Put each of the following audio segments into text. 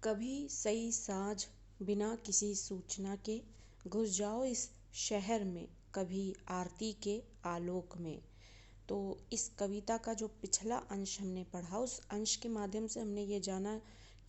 कभी सई साँझ बिना किसी सूचना के घुस जाओ इस शहर में, कभी आरती के आलोक में। तो इस कविता का जो पिछला अंश हमने पढ़ा, उस अंश के माध्यम से हमने ये जाना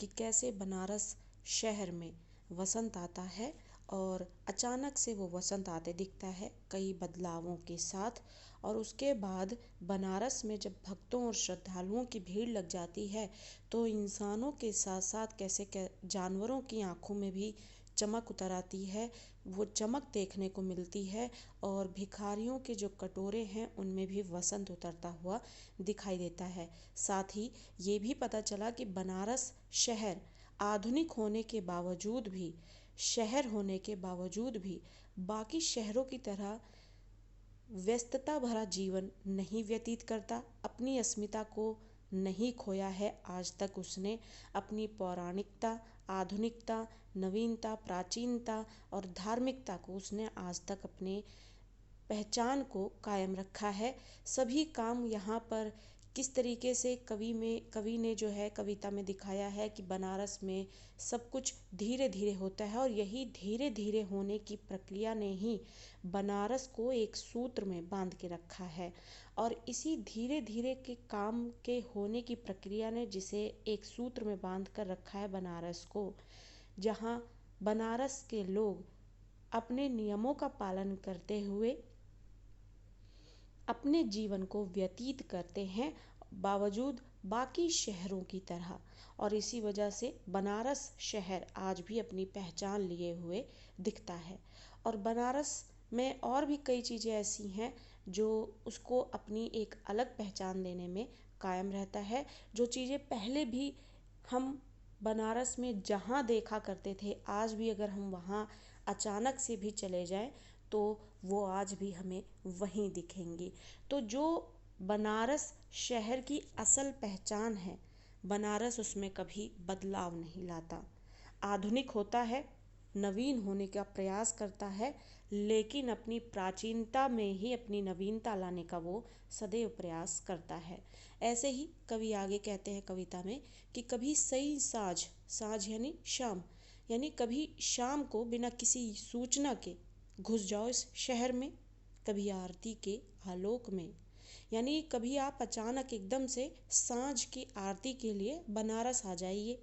कि कैसे बनारस शहर में वसंत आता है और अचानक से वो वसंत आते दिखता है कई बदलावों के साथ। और उसके बाद बनारस में जब भक्तों और श्रद्धालुओं की भीड़ लग जाती है तो इंसानों के साथ साथ कैसे जानवरों की आंखों में भी चमक उतर आती है, वो चमक देखने को मिलती है। और भिखारियों के जो कटोरे हैं उनमें भी वसंत उतरता हुआ दिखाई देता है। साथ ही ये भी पता चला कि बनारस शहर आधुनिक होने के बावजूद भी, शहर होने के बावजूद भी बाकी शहरों की तरह व्यस्तता भरा जीवन नहीं व्यतीत करता, अपनी अस्मिता को नहीं खोया है आज तक उसने। अपनी पौराणिकता, आधुनिकता, नवीनता, प्राचीनता और धार्मिकता को उसने आज तक अपने पहचान को कायम रखा है। सभी काम यहाँ पर किस तरीके से कवि ने जो है कविता में दिखाया है कि बनारस में सब कुछ धीरे धीरे होता है और यही धीरे धीरे होने की प्रक्रिया ने ही बनारस को एक सूत्र में बांध के रखा है। और इसी धीरे धीरे के काम के होने की प्रक्रिया ने जिसे एक सूत्र में बांध कर रखा है बनारस को, जहाँ बनारस के लोग अपने नियमों का पालन करते हुए अपने जीवन को व्यतीत करते हैं बावजूद बाकी शहरों की तरह। और इसी वजह से बनारस शहर आज भी अपनी पहचान लिए हुए दिखता है। और बनारस में और भी कई चीज़ें ऐसी हैं जो उसको अपनी एक अलग पहचान देने में कायम रहता है। जो चीज़ें पहले भी हम बनारस में जहाँ देखा करते थे, आज भी अगर हम वहाँ अचानक से भी चले जाएं तो वो आज भी हमें वहीं दिखेंगी। तो जो बनारस शहर की असल पहचान है, बनारस उसमें कभी बदलाव नहीं लाता। आधुनिक होता है, नवीन होने का प्रयास करता है, लेकिन अपनी प्राचीनता में ही अपनी नवीनता लाने का वो सदैव प्रयास करता है। ऐसे ही कवि आगे कहते हैं कविता में कि कभी सई साँझ, साँझ यानी शाम, यानी कभी शाम को बिना किसी सूचना के घुस जाओ इस शहर में, कभी आरती के आलोक में। यानी कभी आप अचानक एकदम से सांझ की आरती के लिए बनारस आ जाइए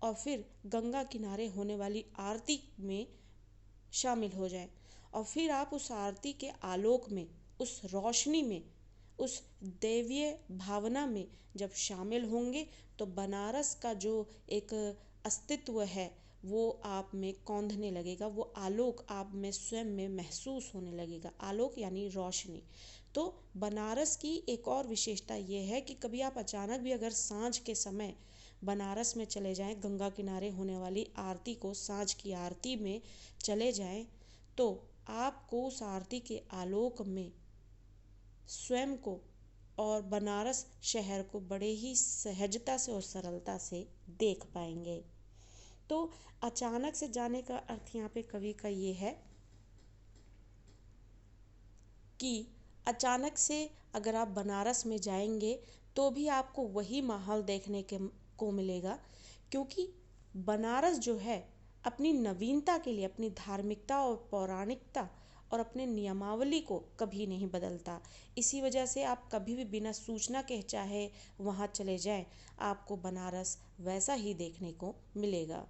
और फिर गंगा किनारे होने वाली आरती में शामिल हो जाएं। और फिर आप उस आरती के आलोक में, उस रोशनी में, उस दैवीय भावना में जब शामिल होंगे तो बनारस का जो एक अस्तित्व है वो आप में कौंधने लगेगा, वो आलोक आप में स्वयं में महसूस होने लगेगा। आलोक यानी रोशनी। तो बनारस की एक और विशेषता ये है कि कभी आप अचानक भी अगर सांझ के समय बनारस में चले जाएं, गंगा किनारे होने वाली आरती को, सांझ की आरती में चले जाएं, तो आपको उस आरती के आलोक में स्वयं को और बनारस शहर को बड़े ही सहजता से और सरलता से देख पाएंगे। तो अचानक से जाने का अर्थ यहाँ पे कवि का ये है कि अचानक से अगर आप बनारस में जाएंगे तो भी आपको वही माहौल देखने के को मिलेगा, क्योंकि बनारस जो है अपनी नवीनता के लिए, अपनी धार्मिकता और पौराणिकता और अपने नियमावली को कभी नहीं बदलता। इसी वजह से आप कभी भी बिना सूचना के चाहे वहाँ चले जाएं, आपको बनारस वैसा ही देखने को मिलेगा।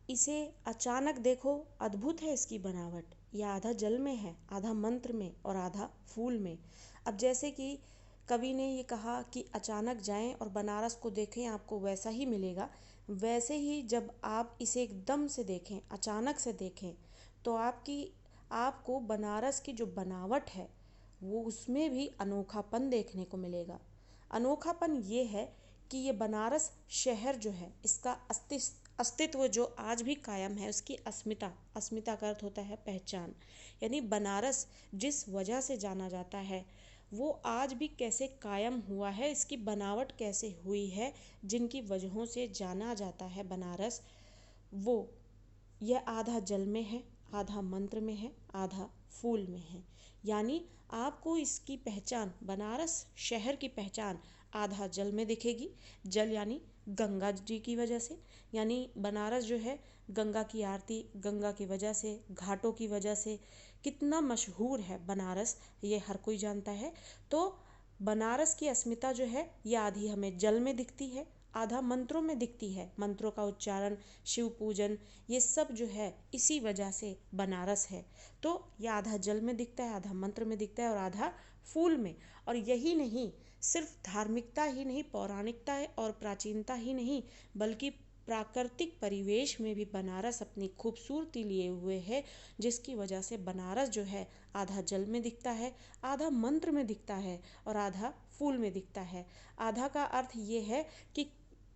इसे अचानक देखो, अद्भुत है इसकी बनावट। यह आधा जल में है, आधा मंत्र में और आधा फूल में। अब जैसे कि कवि ने ये कहा कि अचानक जाएं और बनारस को देखें, आपको वैसा ही मिलेगा। वैसे ही जब आप इसे एकदम से देखें, अचानक से देखें, तो आपको बनारस की जो बनावट है वो उसमें भी अनोखापन देखने को मिलेगा। अनोखापन ये है कि ये बनारस शहर जो है इसका अस्तित्व जो आज भी कायम है, उसकी अस्मिता, अस्मिता का अर्थ होता है पहचान। यानी बनारस जिस वजह से जाना जाता है वो आज भी कैसे कायम हुआ है, इसकी बनावट कैसे हुई है, जिनकी वजहों से जाना जाता है बनारस, वो यह आधा जल में है, आधा मंत्र में है, आधा फूल में है। यानी आपको इसकी पहचान, बनारस शहर की पहचान आधा जल में दिखेगी। जल यानी गंगा जी की वजह से, यानी बनारस जो है गंगा की आरती, गंगा की वजह से, घाटों की वजह से कितना मशहूर है बनारस, ये हर कोई जानता है। तो बनारस की अस्मिता जो है ये आधी हमें जल में दिखती है, आधा मंत्रों में दिखती है। मंत्रों का उच्चारण, शिव पूजन, ये सब जो है इसी वजह से बनारस है। तो ये आधा जल में दिखता है, आधा मंत्र में दिखता है और आधा फूल में। और यही नहीं, सिर्फ धार्मिकता ही नहीं, पौराणिकता है और प्राचीनता ही नहीं, बल्कि प्राकृतिक परिवेश में भी बनारस अपनी खूबसूरती लिए हुए है, जिसकी वजह से बनारस जो है आधा जल में दिखता है, आधा मंत्र में दिखता है और आधा फूल में दिखता है। आधा का अर्थ ये है कि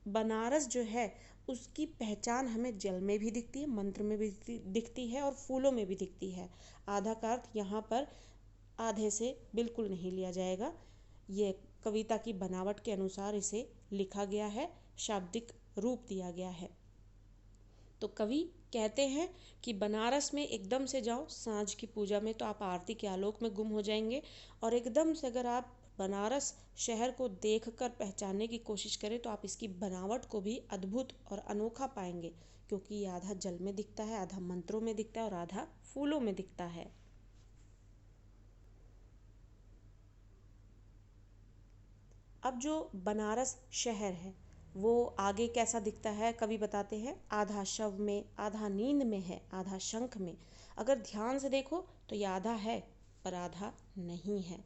बनारस जो है उसकी पहचान हमें जल में भी दिखती है, मंत्र में भी दिखती है और फूलों में भी दिखती है। आधा का अर्थ यहाँ पर आधे से बिल्कुल नहीं लिया जाएगा। ये कविता की बनावट के अनुसार इसे लिखा गया है, शाब्दिक रूप दिया गया है। तो कवि कहते हैं कि बनारस में एकदम से जाओ सांझ की पूजा में तो आप आरती के आलोक में गुम हो जाएंगे, और एकदम से अगर आप बनारस शहर को देखकर पहचानने की कोशिश करें तो आप इसकी बनावट को भी अद्भुत और अनोखा पाएंगे, क्योंकि ये आधा जल में दिखता है, आधा मंत्रों में दिखता है और आधा फूलों में दिखता है। अब जो बनारस शहर है वो आगे कैसा दिखता है, कवि बताते हैं आधा शव में, आधा नींद में है, आधा शंख में। अगर ध्यान से देखो तो ये आधा है पर आधा नहीं है।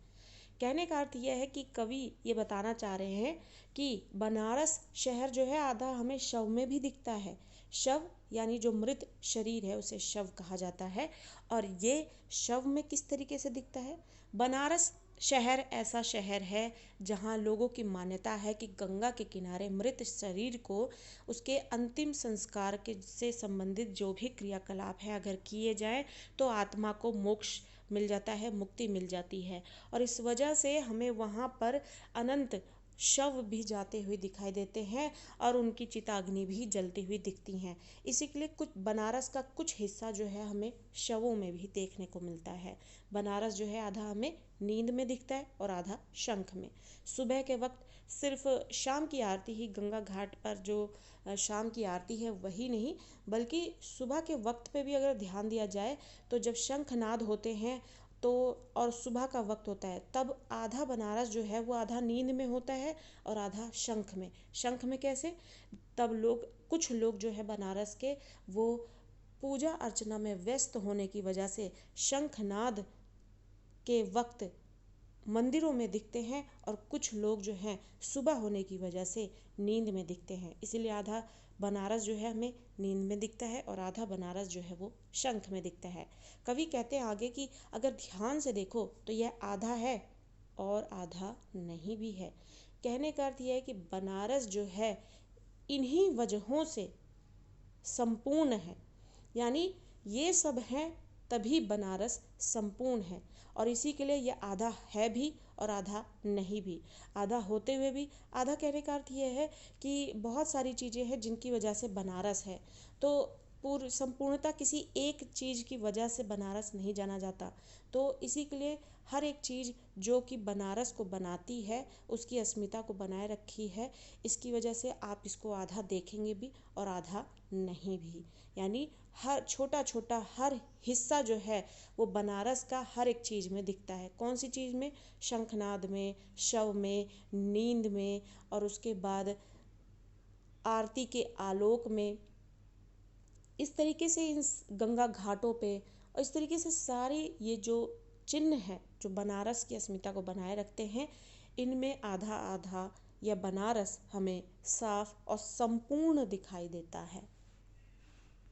कहने का अर्थ यह है कि कवि ये बताना चाह रहे हैं कि बनारस शहर जो है आधा हमें शव में भी दिखता है। शव यानी जो मृत शरीर है उसे शव कहा जाता है। और ये शव में किस तरीके से दिखता है? बनारस शहर ऐसा शहर है जहाँ लोगों की मान्यता है कि गंगा के किनारे मृत शरीर को उसके अंतिम संस्कार के से संबंधित जो भी क्रियाकलाप है अगर किए जाए तो आत्मा को मोक्ष मिल जाता है, मुक्ति मिल जाती है। और इस वजह से हमें वहाँ पर अनंत शव भी जाते हुए दिखाई देते हैं और उनकी चिताग्नि भी जलती हुई दिखती हैं। इसी के लिए कुछ बनारस का कुछ हिस्सा जो है हमें शवों में भी देखने को मिलता है। बनारस जो है आधा हमें नींद में दिखता है और आधा शंख में। सुबह के वक्त सिर्फ शाम की आरती ही, गंगा घाट पर जो शाम की आरती है वही नहीं, बल्कि सुबह के वक्त पे भी अगर ध्यान दिया जाए तो जब शंखनाद होते हैं तो और सुबह का वक्त होता है तब आधा बनारस जो है वो आधा नींद में होता है और आधा शंख में। शंख में कैसे? तब लोग, कुछ लोग जो है बनारस के वो पूजा अर्चना में व्यस्त होने की वजह से शंखनाद के वक्त मंदिरों में दिखते हैं और कुछ लोग जो हैं सुबह होने की वजह से नींद में दिखते हैं। इसीलिए आधा बनारस जो है हमें नींद में दिखता है और आधा बनारस जो है वो शंख में दिखता है। कवि कहते हैं आगे कि अगर ध्यान से देखो तो यह आधा है और आधा नहीं भी है। कहने का अर्थ यह है कि बनारस जो है इन्हीं वजहों से संपूर्ण है, यानी ये सब हैं तभी बनारस संपूर्ण है। और इसी के लिए यह आधा है भी और आधा नहीं भी। आधा होते हुए भी, आधा कहने का अर्थ यह है कि बहुत सारी चीज़ें हैं जिनकी वजह से बनारस है। तो पूर्ण संपूर्णता किसी एक चीज़ की वजह से बनारस नहीं जाना जाता। तो इसी के लिए हर एक चीज़ जो कि बनारस को बनाती है उसकी अस्मिता को बनाए रखी है, इसकी वजह से आप इसको आधा देखेंगे भी और आधा नहीं भी। यानी हर छोटा छोटा हर हिस्सा जो है वो बनारस का हर एक चीज़ में दिखता है। कौन सी चीज़ में? शंखनाद में, शव में, नींद में और उसके बाद आरती के आलोक में। इस तरीके से इन गंगा घाटों पे और इस तरीके से सारे ये जो चिन्ह हैं जो बनारस की अस्मिता को बनाए रखते हैं, इनमें आधा आधा या बनारस हमें साफ और संपूर्ण दिखाई देता है।